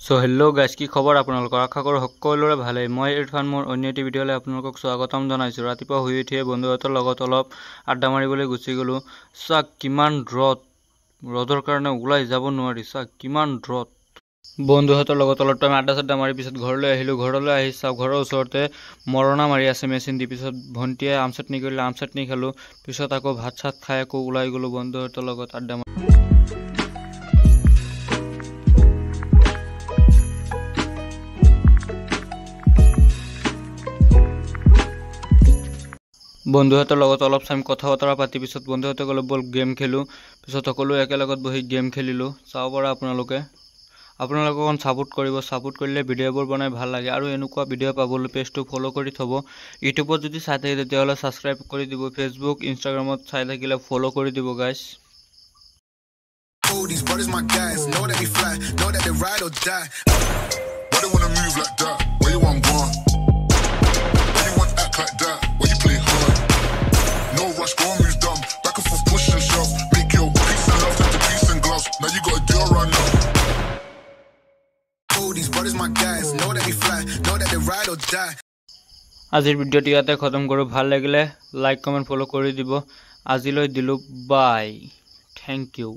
So hello' guys, কি খবৰ আপোনালোকৰ? আশা কৰোঁ সকলোৰে ভালেই। মই ইৰফান, মোৰ অন্য এটি ভিডিঅ'লৈ আপোনালোকক স্বাগতম জনাইছোঁ। ৰাতিপুৱা শুই উঠিয়ে বন্ধুহঁতৰ লগত অলপ আড্ডা মাৰিবলৈ গুচি গ'লোঁ। চাওক কিমান ৰ'দৰ কাৰণে ওলাই যাব নোৱাৰি। চাওক কিমান ৰ'দ। বন্ধুহঁতৰ লগত অলপ টাইম আড্ডা মাৰি পিছত ঘৰলৈ আহিলোঁ। ঘৰলৈ আহি চাওক ঘৰৰ ওচৰতে মৰণা মাৰি আছে মেচিন দি। পিছত ভণ্টিয়ে আম চাটনি কৰিলে, আম চাটনি খালোঁ। পিছত আকৌ ভাত চাত খাই আকৌ ওলাই গ'লোঁ বন্ধুহঁতৰ লগত আড্ডা মাৰি। বন্ধুহঁতৰ লগত অলপ টাইম কথা বতৰা পাতি পিছত বন্ধুহঁতে ক'লে ব'ল গেম খেলোঁ। পিছত সকলোৱে একেলগত বহি গেম খেলিলোঁ। চাব পৰা আপোনালোকে অকণ ছাপোৰ্ট কৰিব। ছাপোৰ্ট কৰিলে ভিডিঅ'বোৰ বনাই ভাল লাগে। আৰু এনেকুৱা ভিডিঅ' পাবলৈ পেজটো ফ'ল' কৰি থ'ব। ইউটিউবত যদি চাই থাকে তেতিয়াহ'লে ছাবস্ক্ৰাইব কৰি দিব। ফেচবুক ইনষ্টাগ্ৰামত চাই থাকিলে ফ'ল' কৰি দিব গাইজ। আজিৰ ভিডিঅ'টি ইয়াতে খতম কৰোঁ। ভাল লাগিলে লাইক কমেণ্ট ফ'ল' কৰি দিব। আজিলৈ দিলোঁ বাই। Thank U.